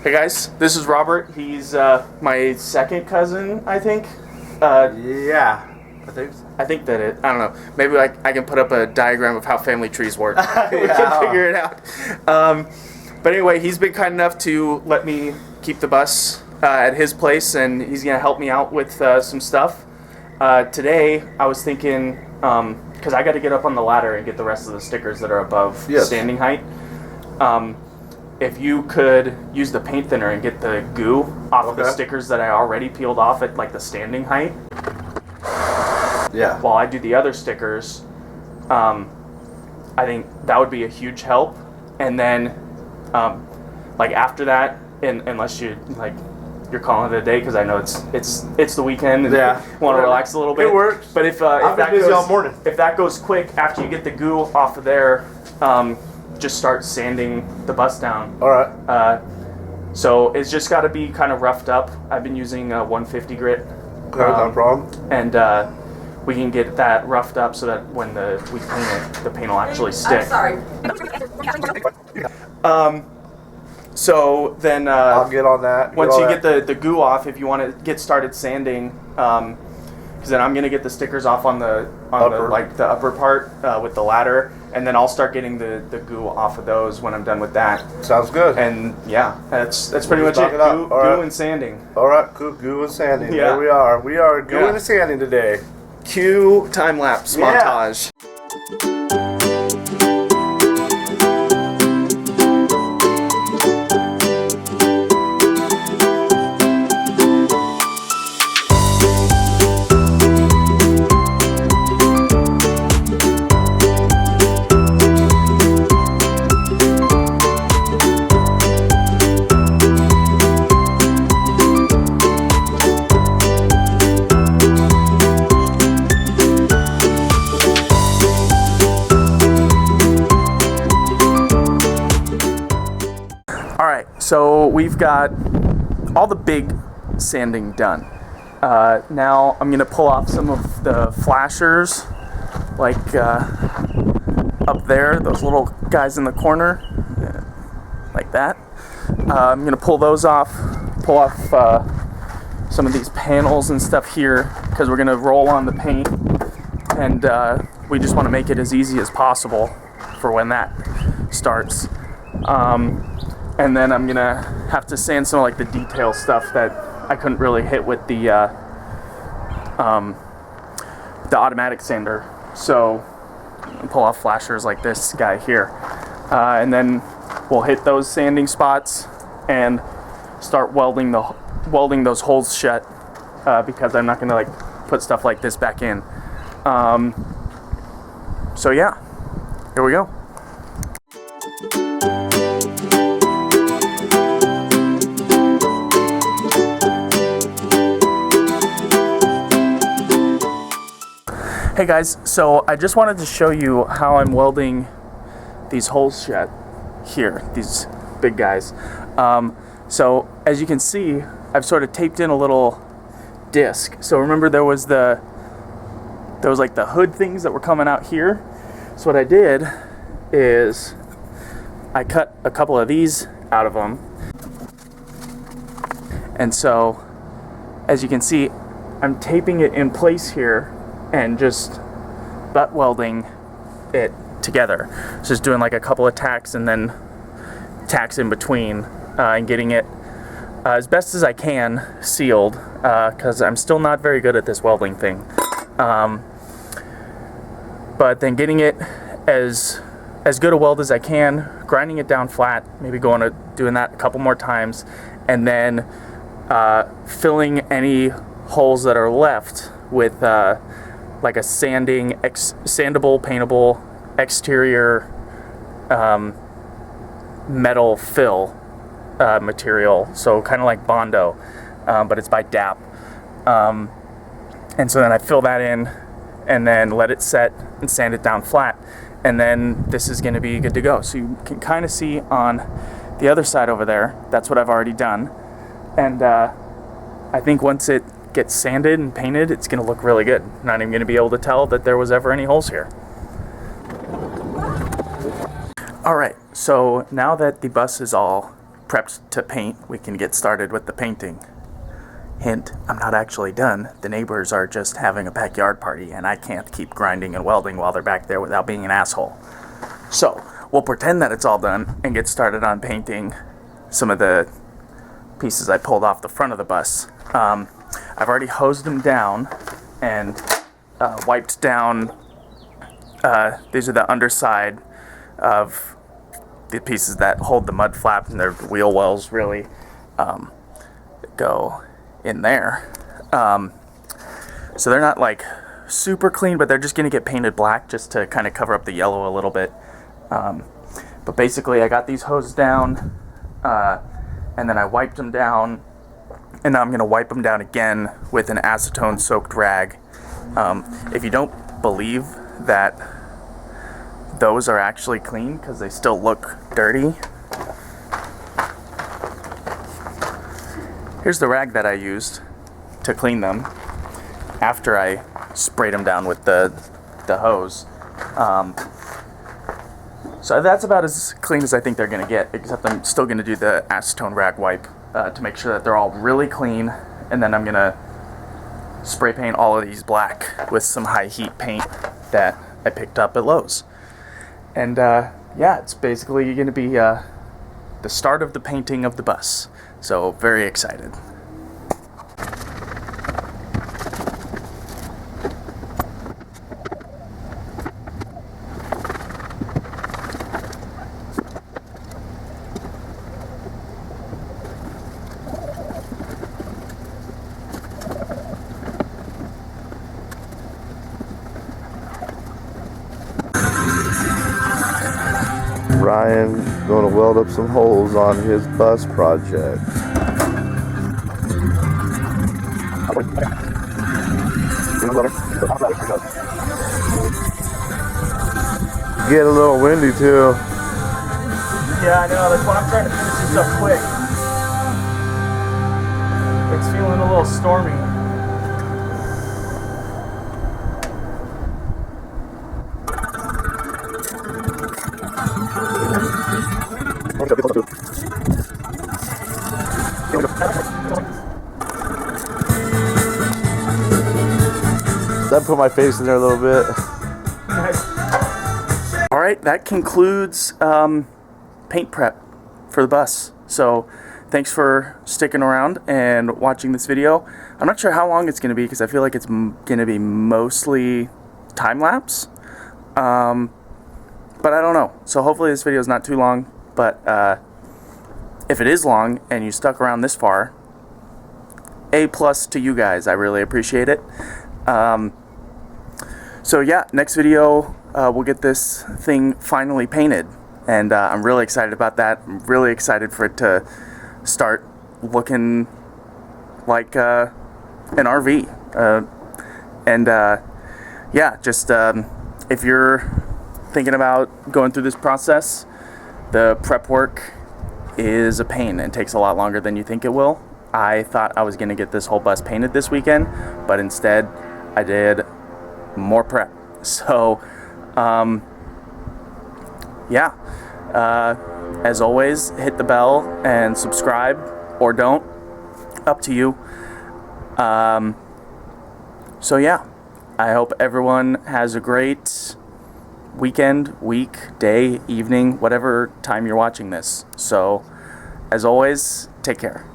Hey guys, this is Robert. He's my second cousin, I think. Yeah, I think so. I think that I don't know. Maybe I can put up a diagram of how family trees work. We can figure it out. But anyway, he's been kind enough to let me keep the bus at his place, and he's going to help me out with some stuff. Today, I was thinking, because I got to get up on the ladder and get the rest of the stickers that are above standing height. If you could use the paint thinner and get the goo off of the stickers that I already peeled off at like the standing height. Yeah. While I do the other stickers, I think that would be a huge help. And then, like after that, unless you you're calling it a day, because I know it's the weekend and you want to relax a little bit. It works. But if I've been busy all morning. If that goes quick after you get the goo off of there, just start sanding the bus down. All right. So it's just got to be kind of roughed up. I've been using 150 grit. Okay, no problem. And we can get that roughed up so that when we paint it, the paint will actually stick. I'm sorry. So then I'll get on that. Once you get the goo off, if you want to get started sanding, because then I'm gonna get the stickers off on the upper part with the ladder, and then I'll start getting the goo off of those when I'm done with that. Sounds good. And yeah, that's pretty much it. Goo and sanding. All right, goo and sanding. Yeah. There we are. We are gooing and sanding today. Cue time lapse montage. So we've got all the big sanding done. Now I'm gonna pull off some of the flashers, like up there, those little guys in the corner, like that. I'm gonna pull those off, pull off some of these panels and stuff here, because we're gonna roll on the paint, and we just want to make it as easy as possible for when that starts. And then I'm gonna have to sand some of like the detail stuff that I couldn't really hit with the automatic sander. So I'll pull off flashers like this guy here, and then we'll hit those sanding spots and start welding those holes shut, because I'm not gonna like put stuff like this back in. So yeah, here we go. Hey guys, so I just wanted to show you how I'm welding these holes shut here, these big guys. So as you can see, I've sort of taped in a little disc. So remember there was like the hood things that were coming out here. So what I did is I cut a couple of these out of them. And so as you can see, I'm taping it in place here and just butt welding it together. Just doing like a couple of tacks and then tacks in between, and getting it as best as I can sealed, because I'm still not very good at this welding thing. But then getting it as good a weld as I can, grinding it down flat, maybe doing that a couple more times, and then filling any holes that are left with like a sandable, paintable exterior metal fill material, so kind of like Bondo, but it's by DAP. And so then I fill that in and then let it set and sand it down flat, and then this is going to be good to go. So you can kind of see on the other side over there, that's what I've already done. And I think once it gets sanded and painted, it's going to look really good. Not even going to be able to tell that there was ever any holes here. Alright, so now that the bus is all prepped to paint, we can get started with the painting. Hint, I'm not actually done. The neighbors are just having a backyard party, and I can't keep grinding and welding while they're back there without being an asshole. So, we'll pretend that it's all done and get started on painting some of the pieces I pulled off the front of the bus. I've already hosed them down and wiped down. These are the underside of the pieces that hold the mud flap, and they're wheel wells really that go in there. So they're not like super clean, but they're just going to get painted black just to kind of cover up the yellow a little bit. But basically I got these hosed down, and then I wiped them down, and now I'm going to wipe them down again with an acetone soaked rag. If you don't believe that those are actually clean because they still look dirty, here's the rag that I used to clean them after I sprayed them down with the hose. So that's about as clean as I think they're going to get, except I'm still going to do the acetone rag wipe to make sure that they're all really clean, and then I'm going to spray paint all of these black with some high heat paint that I picked up at Lowe's. And yeah, it's basically going to be the start of the painting of the bus. So very excited. Ryan going to weld up some holes on his bus project. Get a little windy too. Yeah, I know. That's why I'm trying to finish this up quick. It's feeling a little stormy. I put my face in there a little bit. Alright, that concludes paint prep for the bus. So thanks for sticking around and watching this video. I'm not sure how long it's going to be because I feel like it's going to be mostly time-lapse. But I don't know. So hopefully this video is not too long. But if it is long and you stuck around this far, A+ to you guys. I really appreciate it. So yeah, next video we'll get this thing finally painted, and I'm really excited about that. I'm really excited for it to start looking like an RV. Yeah, just if you're thinking about going through this process, the prep work is a pain and takes a lot longer than you think it will. I thought I was going to get this whole bus painted this weekend, but instead I did more prep. So yeah, as always, hit the bell and subscribe, or don't, up to you. So yeah, I hope everyone has a great weekend, week, day, evening, whatever time you're watching this. So as always, take care.